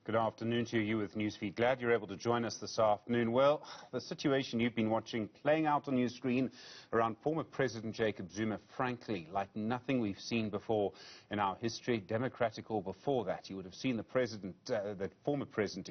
Good afternoon to you with Newsfeed. Glad you're able to join us this afternoon. Well, the situation you've been watching playing out on your screen around former President Jacob Zuma, frankly, like nothing we've seen before in our history, democratic or before that. You would have seen the former president,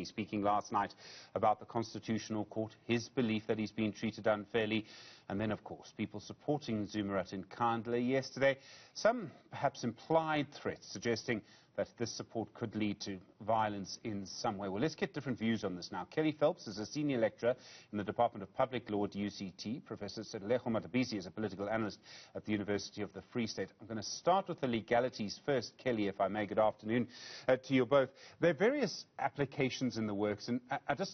speaking last night about the Constitutional Court, his belief that he's been treated unfairly, and then, of course, people supporting Zuma at Nkandla yesterday. Some perhaps implied threats suggesting that this support could lead to violence in some way. Well, let's get different views on this now. Phelps is a senior lecturer in the Department of Public Law at UCT. Professor Sethulego Matebesi is a political analyst at the University of the Free State. I'm going to start with the legalities first, Kelly, if I may. Good afternoon to you both. There are various applications in the works, and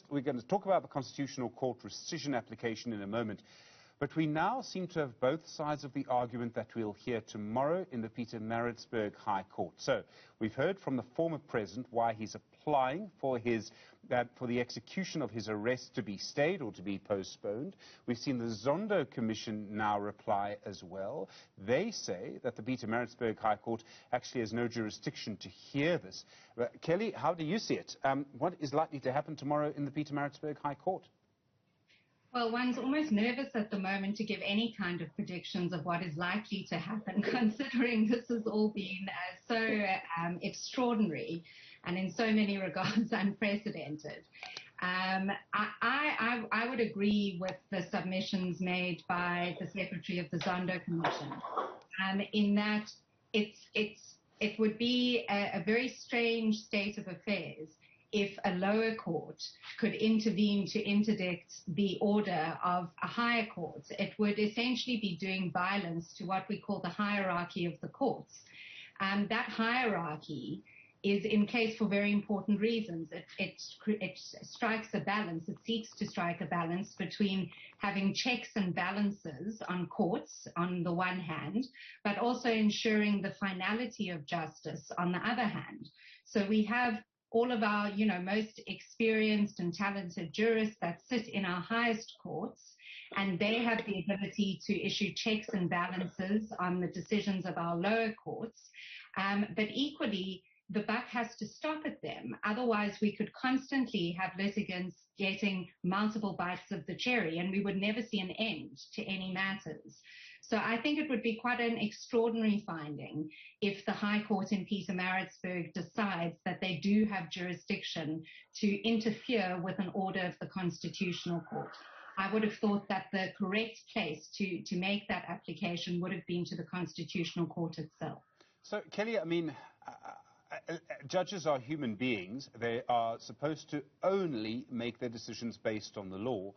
we're going to talk about the Constitutional Court rescission application in a moment. But we now seem to have both sides of the argument that we'll hear tomorrow in the Pietermaritzburg High Court. So we've heard from the former president why he's applying for the execution of his arrest to be stayed or to be postponed. We've seen the Zondo Commission now reply as well. They say that the Pietermaritzburg High Court actually has no jurisdiction to hear this. Kelly, how do you see it? What is likely to happen tomorrow in the Pietermaritzburg High Court? Well, one's almost nervous at the moment to give any kind of predictions of what is likely to happen, considering this has all been so extraordinary and in so many regards unprecedented. I would agree with the submissions made by the Secretary of the Zondo Commission in that it would be a very strange state of affairs if a lower court could intervene to interdict the order of a higher court. It would essentially be doing violence to what we call the hierarchy of the courts. That hierarchy is in place for very important reasons. It strikes a balance. It seeks to strike a balance between having checks and balances on courts on the one hand, but also ensuring the finality of justice on the other hand. So we have all of our, most experienced and talented jurists that sit in our highest courts, and they have the ability to issue checks and balances on the decisions of our lower courts. But equally, the buck has to stop at them. Otherwise, we could constantly have litigants getting multiple bites of the cherry, and we would never see an end to any matters. So I think it would be quite an extraordinary finding if the High Court in Pietermaritzburg decides that they do have jurisdiction to interfere with an order of the Constitutional Court. I would have thought that the correct place to make that application would have been to the Constitutional Court itself. So, Kelly, judges are human beings. They are supposed to only make their decisions based on the law.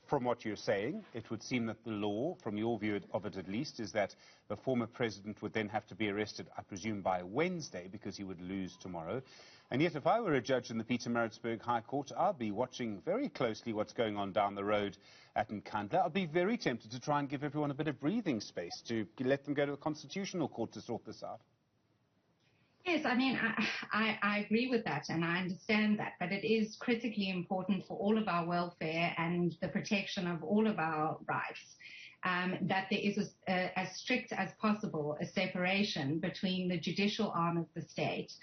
From what you're saying, it would seem that the law, from your view of it at least, is that the former president would then have to be arrested, I presume, by Wednesday, because he would lose tomorrow. And yet, if I were a judge in the Pietermaritzburg High Court, I'd be watching very closely what's going on down the road at Nkandla. I'd be very tempted to try and give everyone a bit of breathing space, to let them go to the Constitutional Court to sort this out. Yes, I agree with that, and I understand that, but it is critically important for all of our welfare and the protection of all of our rights that there is as strict as possible a separation between the judicial arm of the state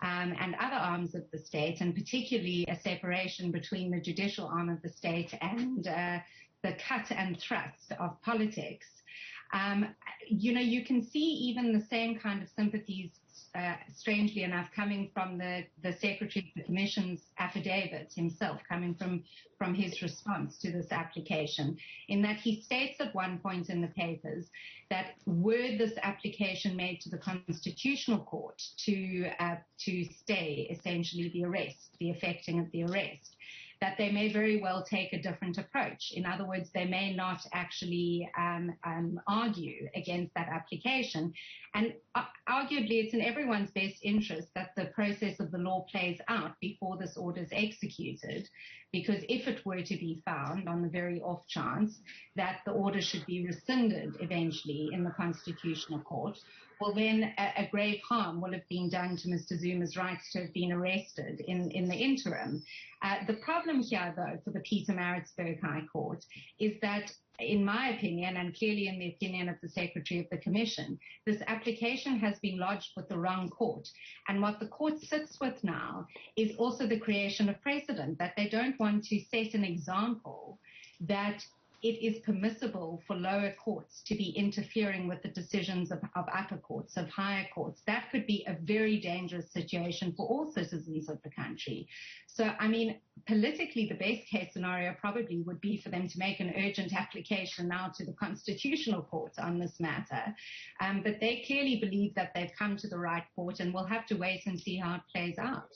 and other arms of the state, and particularly a separation between the judicial arm of the state and the cut and thrust of politics. You can see even the same kind of sympathies, strangely enough, coming from the Secretary of the Commission's affidavit himself, coming from his response to this application, in that he states at one point in the papers that were this application made to the Constitutional Court to stay essentially the arrest, the effecting of the arrest, that they may very well take a different approach. In other words, they may not actually argue against that application. And arguably, it's in everyone's best interest that the process of the law plays out before this order is executed, because if it were to be found, on the very off chance, that the order should be rescinded eventually in the Constitutional Court, well, then a grave harm will have been done to Mr. Zuma's rights to have been arrested in the interim. The problem here, though, for the Pietermaritzburg High Court is that, in my opinion, and clearly in the opinion of the Secretary of the Commission, this application has been lodged with the wrong court. And what the court sits with now is also the creation of precedent, that they don't want to set an example that it is permissible for lower courts to be interfering with the decisions of upper courts, of higher courts. That could be a very dangerous situation for all citizens of the country. So, I mean, politically, the best case scenario probably would be for them to make an urgent application now to the Constitutional Court on this matter. But they clearly believe that they've come to the right court, and we'll have to wait and see how it plays out.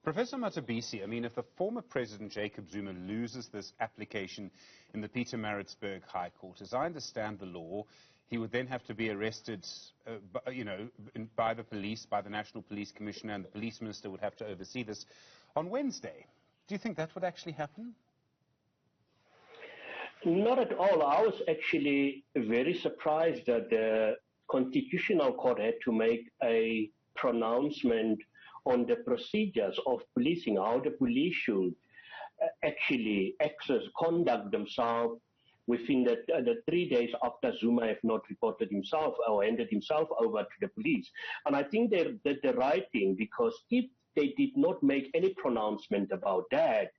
Professor Matebesi, I mean, if the former President Jacob Zuma loses this application in the Pietermaritzburg High Court, as I understand the law, he would then have to be arrested, by the police, by the National Police Commissioner, and the Police Minister would have to oversee this on Wednesday. Do you think that would actually happen? Not at all. I was actually very surprised that the Constitutional Court had to make a pronouncement on the procedures of policing, how the police should actually conduct themselves within the 3 days after Zuma have not reported himself or handed himself over to the police. And I think they did the right thing, because if they did not make any pronouncement about that,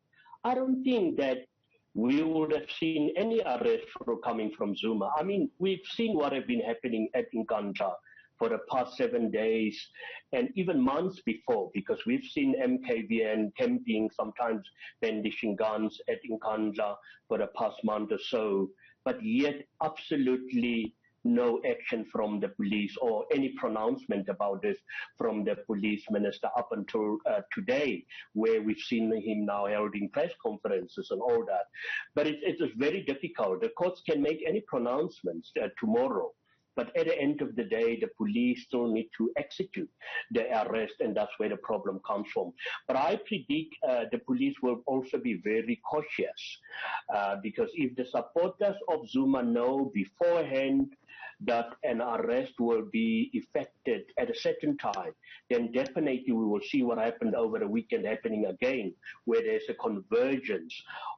I don't think that we would have seen any arrest coming from Zuma. I mean, we've seen what have been happening at Nkandla for the past 7 days and even months before, because we've seen MKVN camping, sometimes brandishing guns at Nkandla for the past month or so, but yet absolutely no action from the police or any pronouncement about this from the police minister up until today, where we've seen him now holding press conferences and all that. But it is very difficult. The courts can make any pronouncements tomorrow, but at the end of the day, the police still need to execute the arrest, and that's where the problem comes from. But I predict the police will also be very cautious, because if the supporters of Zuma know beforehand that an arrest will be effected at a certain time, then definitely we will see what happened over the weekend happening again, where there's a convergence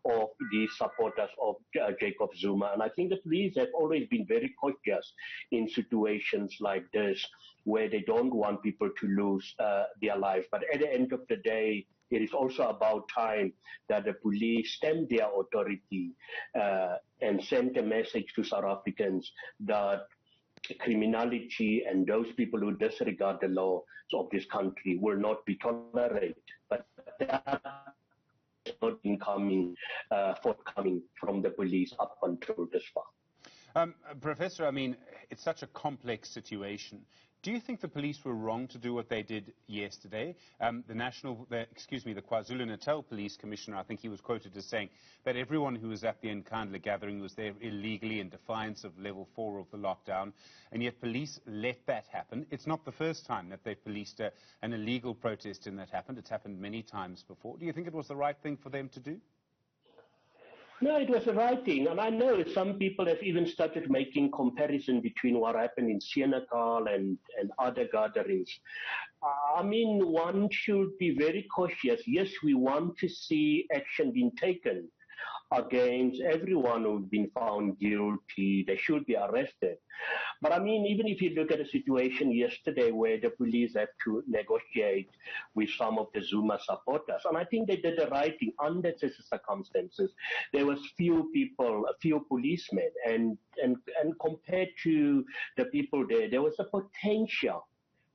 of the supporters of Jacob Zuma. And I think the police have always been very cautious in situations like this, where they don't want people to lose their lives. But at the end of the day, it is also about time that the police stamp their authority and send a message to South Africans that criminality and those people who disregard the laws of this country will not be tolerated. But that is not forthcoming from the police up until this far. Professor, I mean, it's such a complex situation. Do you think the police were wrong to do what they did yesterday? The KwaZulu-Natal Police Commissioner, I think he was quoted as saying that everyone who was at the Nkandla gathering was there illegally in defiance of level 4 of the lockdown, and yet police let that happen. It's not the first time that they've policed an illegal protest and that happened. It's happened many times before. Do you think it was the right thing for them to do? No, it was the right thing. And I know some people have even started making comparison between what happened in Senegal and other gatherings. I mean, one should be very cautious. Yes, we want to see action being taken against everyone who's been found guilty. They should be arrested. But I mean, even if you look at the situation yesterday where the police had to negotiate with some of the Zuma supporters, and I think they did the right thing under the circumstances. There was few people, a few policemen, and compared to the people there, there was a potential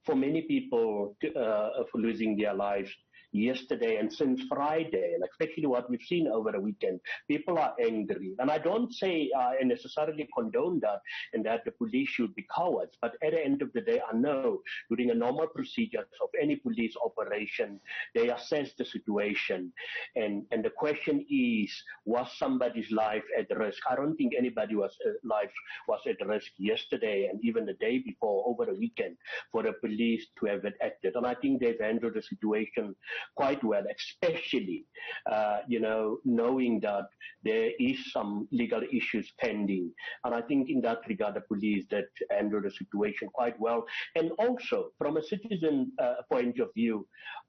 for many people for losing their lives yesterday and since Friday, and especially what we've seen over the weekend. People are angry. And I don't say I necessarily condone that and that the police should be cowards, but at the end of the day, I know during a normal procedure of any police operation, they assess the situation. And the question is, was somebody's life at risk? I don't think anybody's life was at risk yesterday and even the day before, over the weekend, for the police to have acted. And I think they've handled the situation quite well, especially, knowing that there is some legal issues pending. And I think in that regard, the police did handle the situation quite well. And also, from a citizen point of view,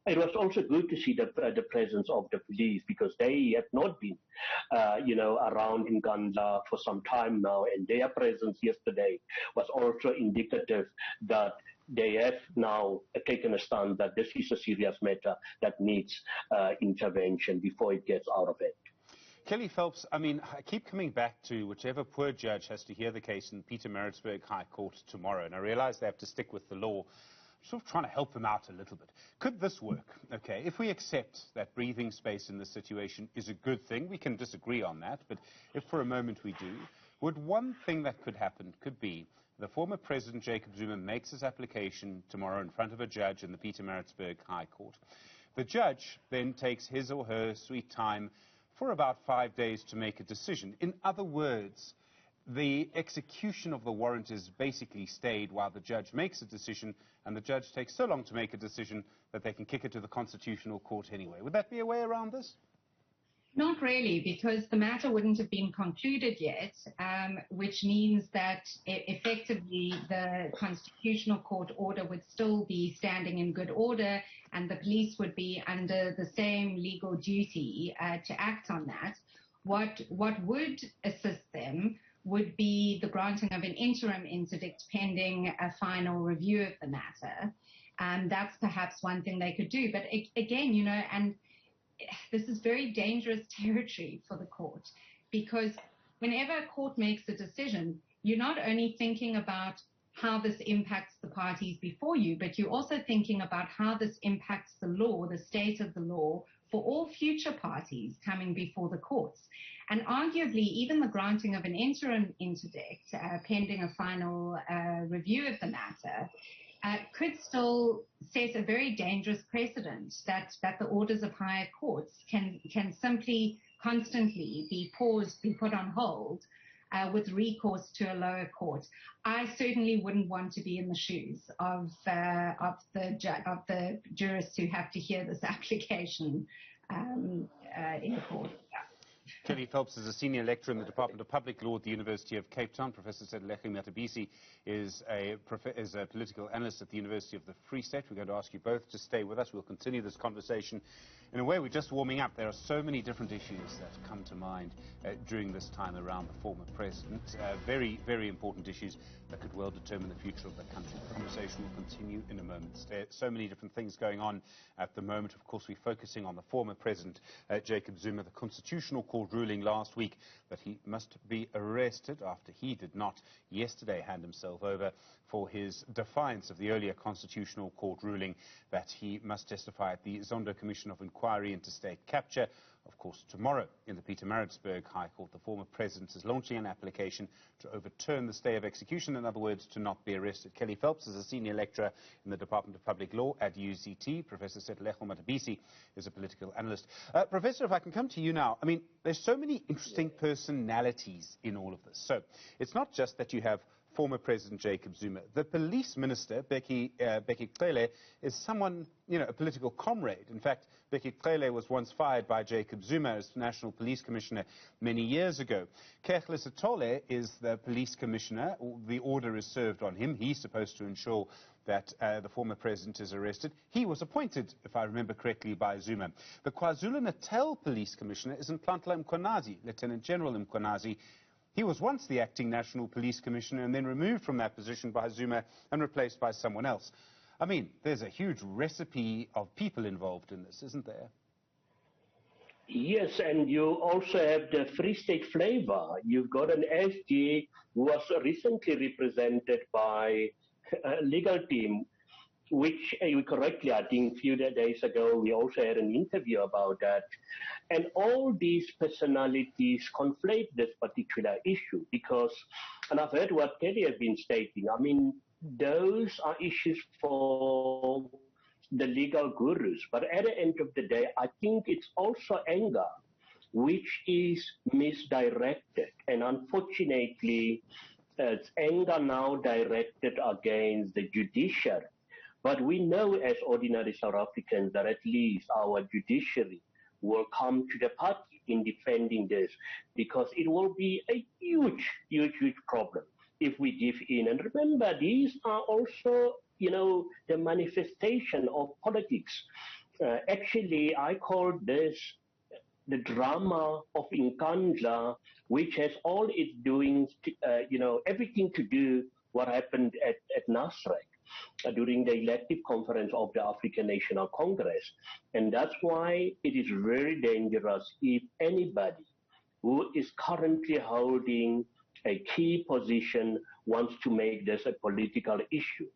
it was also good to see the presence of the police, because they have not been, around in Uganda for some time now, and their presence yesterday was also indicative that they have now taken a stand that this is a serious matter that needs intervention before it gets out of it. Kelly Phelps, I mean, I keep coming back to whichever poor judge has to hear the case in Pietermaritzburg High Court tomorrow, and I realize they have to stick with the law. I'm sort of trying to help them out a little bit. Could this work? Okay, if we accept that breathing space in this situation is a good thing, we can disagree on that, but if for a moment we do, would one thing that could happen could be the former President Jacob Zuma makes his application tomorrow in front of a judge in the Pietermaritzburg High Court. The judge then takes his or her sweet time for about 5 days to make a decision. In other words, the execution of the warrant is basically stayed while the judge makes a decision, and the judge takes so long to make a decision that they can kick it to the Constitutional Court anyway. Would that be a way around this? Not really, because the matter wouldn't have been concluded yet, which means that effectively the Constitutional Court order would still be standing in good order, and the police would be under the same legal duty to act on that. What would assist them would be the granting of an interim interdict pending a final review of the matter. That's perhaps one thing they could do. But again, and this is very dangerous territory for the court, because whenever a court makes a decision, you're not only thinking about how this impacts the parties before you, but you're also thinking about how this impacts the law, the state of the law, for all future parties coming before the courts. And arguably, even the granting of an interim interdict pending a final review of the matter could still set a very dangerous precedent that the orders of higher courts can simply constantly be paused, be put on hold with recourse to a lower court. I certainly wouldn't want to be in the shoes of the jurists who have to hear this application in court. Kelly Phelps is a senior lecturer in the Department of Public Law at the University of Cape Town. Professor Sethulego Matebesi is a political analyst at the University of the Free State. We're going to ask you both to stay with us. We'll continue this conversation. In a way, we're just warming up. There are so many different issues that come to mind during this time around the former president. Very, very important issues that could well determine the future of the country. The conversation will continue in a moment. There are so many different things going on at the moment. Of course, we're focusing on the former president, Jacob Zuma. The Constitutional Court ruling last week that he must be arrested after he did not yesterday hand himself over for his defiance of the earlier Constitutional Court ruling that he must testify at the Zondo Commission of Inquiry into State Capture. Of course, tomorrow in the Pietermaritzburg High Court, the former president is launching an application to overturn the stay of execution, in other words, to not be arrested. Kelly Phelps is a senior lecturer in the Department of Public Law at UCT. Professor Sethulego Matebesi is a political analyst. Professor, if I can come to you now, I mean, there's so many interesting personalities in all of this. So it's not just that you have former President Jacob Zuma. The police minister, Becky Cele, is someone, a political comrade. In fact, Becky Cele was once fired by Jacob Zuma as National Police Commissioner many years ago. Kekhle Sithole is the police commissioner. The order is served on him. He's supposed to ensure that the former president is arrested. He was appointed, if I remember correctly, by Zuma. The KwaZulu-Natal police commissioner is Nhlanhla Mkhwanazi, Lieutenant General Mkhwanazi. He was once the acting National Police Commissioner and then removed from that position by Zuma and replaced by someone else. I mean, there's a huge recipe of people involved in this, isn't there? Yes, and you also have the Free State flavor. You've got an SG who was recently represented by a legal team, which correctly, I think a few days ago, we also had an interview about that. And all these personalities conflate this particular issue because, and I've heard what Kelly has been stating, I mean, those are issues for the legal gurus. But at the end of the day, I think it's also anger, which is misdirected. And unfortunately, it's anger now directed against the judiciary, But we know as ordinary South Africans that at least our judiciary will come to the party in defending this, because it will be a huge, huge, huge problem if we give in. And remember, these are also, the manifestation of politics. Actually, I call this the drama of Nkandla, which has all its doings, everything to do what happened at Nasrec during the elective conference of the African National Congress. And that's why it is very dangerous if anybody who is currently holding a key position wants to make this a political issue.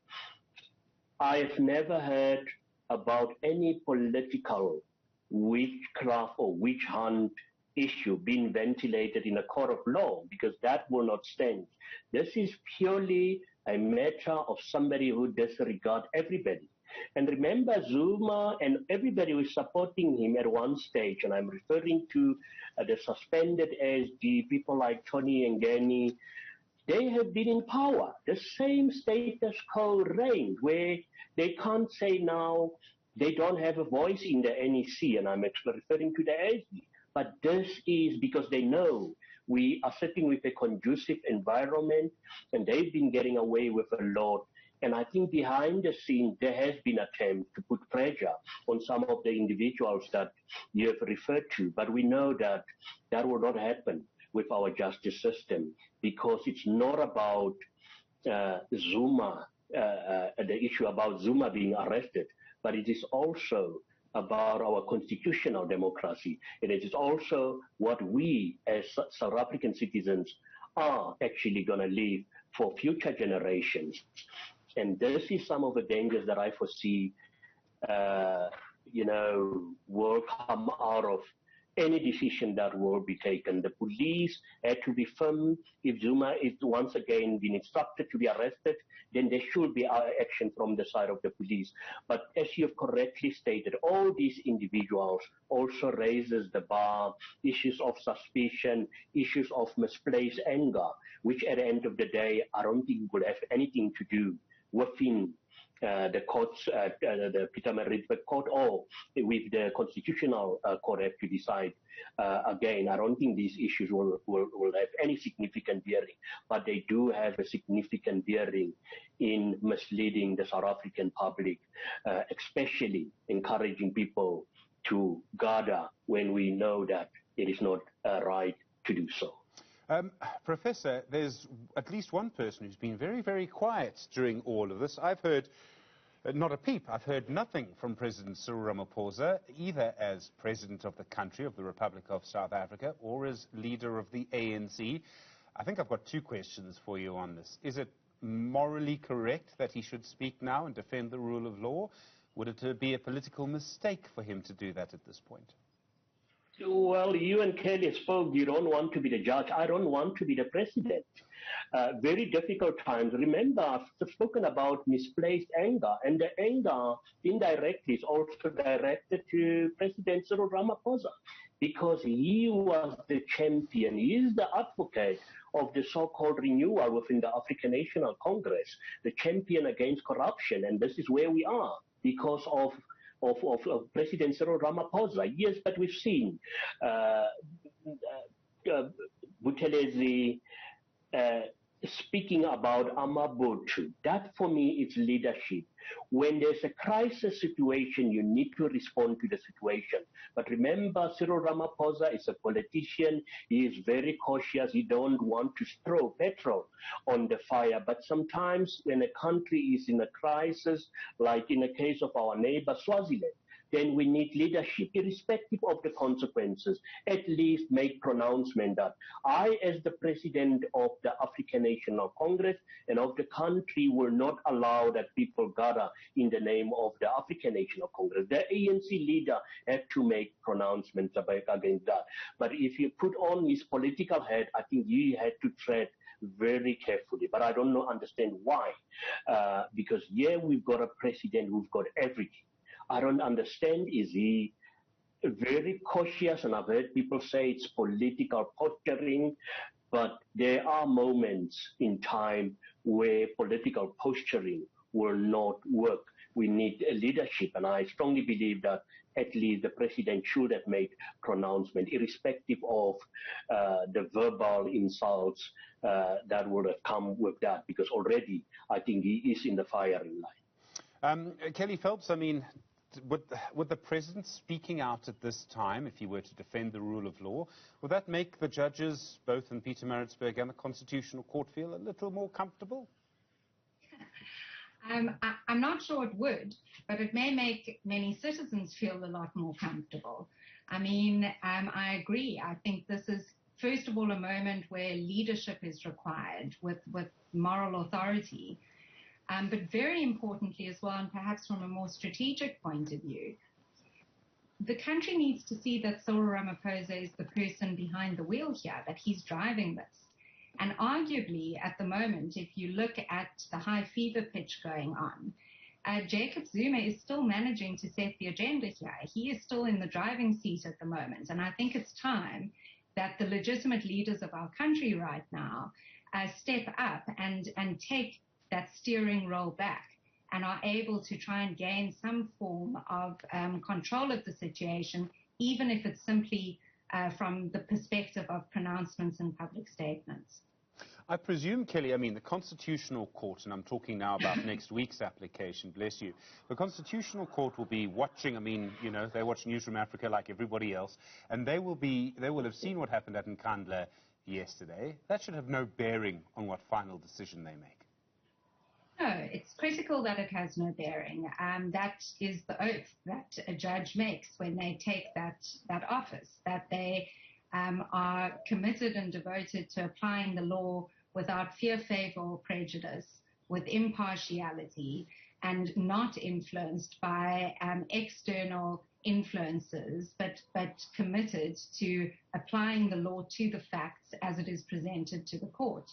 I've never heard about any political witchcraft or witch hunt issue being ventilated in a court of law, because that will not stand. This is purely a matter of somebody who disregards everybody. And remember, Zuma and everybody was supporting him at one stage, and I'm referring to the suspended ASG, people like Tony and Ngeni. They have been in power. The same status quo reigned, where they can't say now they don't have a voice in the NEC, and I'm actually referring to the ASG. But this is because they know we are sitting with a conducive environment, and they've been getting away with a lot. And I think behind the scenes, there has been attempts to put pressure on some of the individuals that you have referred to. But we know that that will not happen with our justice system, because it's not about Zuma, the issue about Zuma being arrested, but it is also about our constitutional democracy. And it is also what we as South African citizens are actually going to leave for future generations. And this is some of the dangers that I foresee, will come out of any decision that will be taken. The police had to be firm. If Zuma is once again been instructed to be arrested, then there should be action from the side of the police. But as you have correctly stated, all these individuals also raises the bar, issues of suspicion, issues of misplaced anger, which at the end of the day, I don't think will have anything to do within the courts, the Pietermaritzburg court, or with the constitutional court have to decide. Again, I don't think these issues will have any significant bearing, but they do have a significant bearing in misleading the South African public, especially encouraging people to gather when we know that it is not right to do so. Professor, there's at least one person who's been very, very quiet during all of this. I've heard not a peep. I've heard nothing from President Cyril Ramaphosa, either as President of the country, of the Republic of South Africa, or as leader of the ANC. I think I've got two questions for you on this. Is it morally correct that he should speak now and defend the rule of law? Would it be a political mistake for him to do that at this point? Well, you and Kelly spoke, you don't want to be the judge. I don't want to be the president. Very difficult times. Remember, I've spoken about misplaced anger, and the anger indirectly is also directed to President Cyril Ramaphosa, because he was the champion. He is the advocate of the so-called renewal within the African National Congress, the champion against corruption. And this is where we are because of President Cyril Ramaphosa. Yes, but we've seen Buthelezi speaking about Amabutu. That for me is leadership. When there's a crisis situation, you need to respond to the situation. But remember, Cyril Ramaphosa is a politician. He is very cautious. He don't want to throw petrol on the fire. But sometimes when a country is in a crisis, like in the case of our neighbor Swaziland, then we need leadership, irrespective of the consequences. At least make pronouncement that I, as the president of the African National Congress and of the country, will not allow that people gather in the name of the African National Congress. The ANC leader had to make pronouncements against that. But if you put on his political hat, I think he had to tread very carefully. But I don't understand why. Because here we've got a president who's got everything. I don't understand, is he very cautious? And I've heard people say it's political posturing, but there are moments in time where political posturing will not work. we need leadership. And I strongly believe that at least the president should have made pronouncement, irrespective of the verbal insults that would have come with that, because already I think he is in the firing line. Kelly Phelps, I mean, would the president speaking out at this time, if he were to defend the rule of law, would that make the judges, both in Pietermaritzburg and the Constitutional Court, feel a little more comfortable? I'm not sure it would, but it may make many citizens feel a lot more comfortable. I mean, I agree. I think this is, first of all, a moment where leadership is required with moral authority. But very importantly as well, and perhaps from a more strategic point of view, the country needs to see that Cyril Ramaphosa is the person behind the wheel here, that he's driving this. And arguably, at the moment, if you look at the high fever pitch going on, Jacob Zuma is still managing to set the agenda here. He is still in the driving seat at the moment. And I think it's time that the legitimate leaders of our country right now step up and take that steering role back and are able to try and gain some form of control of the situation, even if it's simply from the perspective of pronouncements and public statements. I presume, Kelly, I mean, the Constitutional Court, and I'm talking now about next week's application, bless you, the Constitutional Court will be watching, I mean, you know, they watch Newzroom Afrika like everybody else, and they will have seen what happened at Nkandla yesterday. That should have no bearing on what final decision they make. No, it's critical that it has no bearing. That is the oath that a judge makes when they take that office, that they are committed and devoted to applying the law without fear, favor, or prejudice, with impartiality, and not influenced by external influences, but committed to applying the law to the facts as it is presented to the court.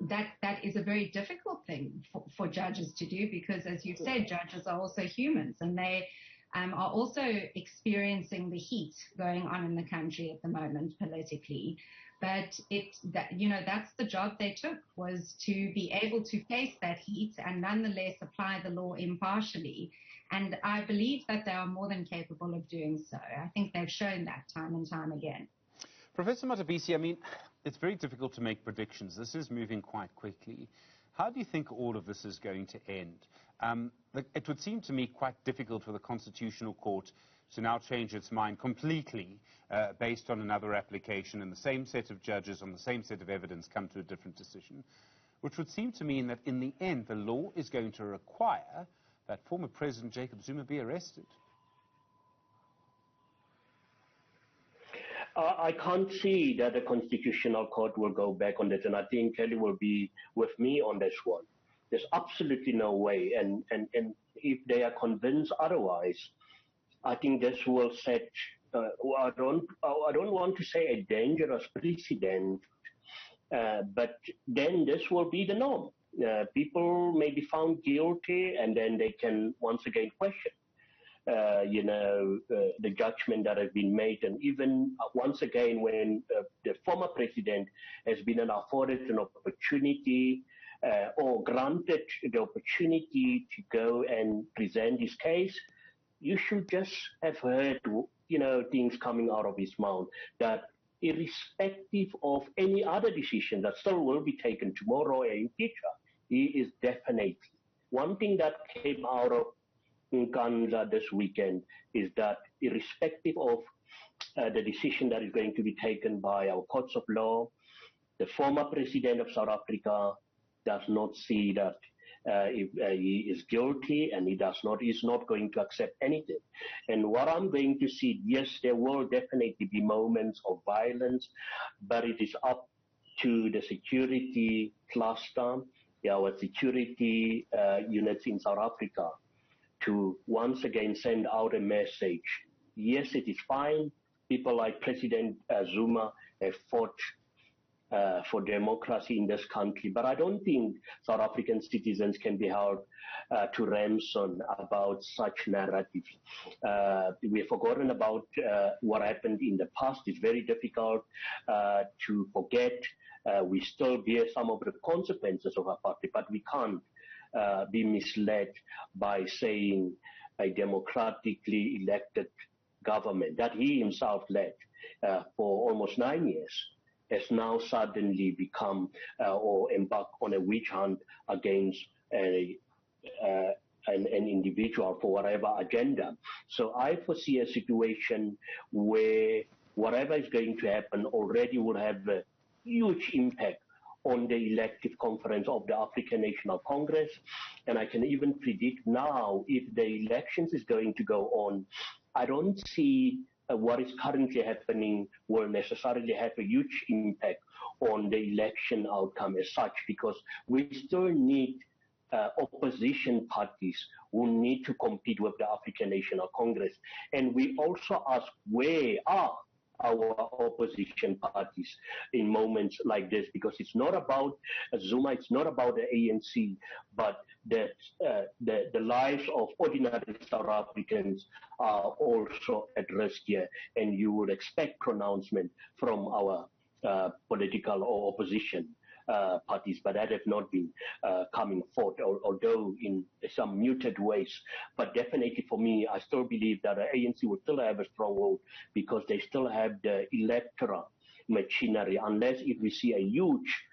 That is a very difficult thing for judges to do because, as you've said, judges are also humans and they are also experiencing the heat going on in the country at the moment politically. But that's the job they took, was to be able to face that heat and nonetheless apply the law impartially. And I believe that they are more than capable of doing so. I think they've shown that time and time again. Professor Matebesi, I mean, it's very difficult to make predictions. This is moving quite quickly. How do you think all of this is going to end? It would seem to me quite difficult for the Constitutional Court to now change its mind completely based on another application and the same set of judges on the same set of evidence come to a different decision, which would seem to mean that in the end the law is going to require that former President Jacob Zuma be arrested. I can't see that the Constitutional Court will go back on that, and I think Kelly will be with me on this one. There's absolutely no way, and if they are convinced otherwise, I think this will set, I don't want to say a dangerous precedent, but then this will be the norm. People may be found guilty, and then they can once again question the judgment that has been made. And even once again, when the former president has been afforded an opportunity or granted the opportunity to go and present his case, you should just have heard, things coming out of his mouth that irrespective of any other decision that still will be taken tomorrow or in future, he is definitely. One thing that came out of Nkandla this weekend is that irrespective of the decision that is going to be taken by our courts of law, the former president of South Africa does not see that if he is guilty, and is not going to accept anything. And what I'm going to see, yes, there will definitely be moments of violence, but it is up to the security cluster, our security units in South Africa, to once again send out a message. Yes, it is fine. People like President Zuma have fought for democracy in this country, but I don't think South African citizens can be held to ransom about such narratives. We've forgotten about what happened in the past. It's very difficult to forget. We still bear some of the consequences of apartheid, but we can't be misled by saying a democratically elected government that he himself led for almost 9 years has now suddenly become or embarked on a witch hunt against an individual for whatever agenda. So I foresee a situation where whatever is going to happen already will have a huge impact on the elective conference of the African National Congress. And I can even predict now, if the elections is going to go on, I don't see what is currently happening will necessarily have a huge impact on the election outcome as such, because we still need opposition parties who need to compete with the African National Congress. And we also ask, where are our opposition parties in moments like this? Because it's not about Zuma, it's not about the ANC, but that the lives of ordinary South Africans are also at risk here, and you would expect pronouncement from our political or opposition parties, but that have not been coming forth, although in some muted ways. But definitely for me, I still believe that the ANC will still have a stronghold because they still have the electoral machinery, unless if we see a huge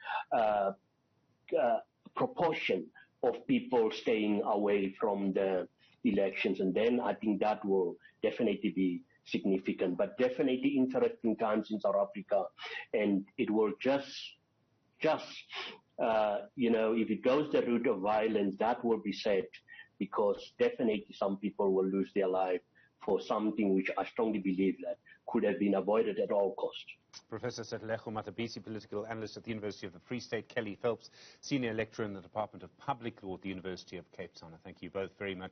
proportion of people staying away from the elections, and then I think that will definitely be significant. But definitely interesting times in South Africa, and it will just if it goes the route of violence, that will be sad, because definitely some people will lose their life for something which I strongly believe that could have been avoided at all costs. Professor Sethulego Matebesi, political analyst at the University of the Free State, Kelly Phelps, senior lecturer in the Department of Public Law at the University of Cape Town. Thank you both very much.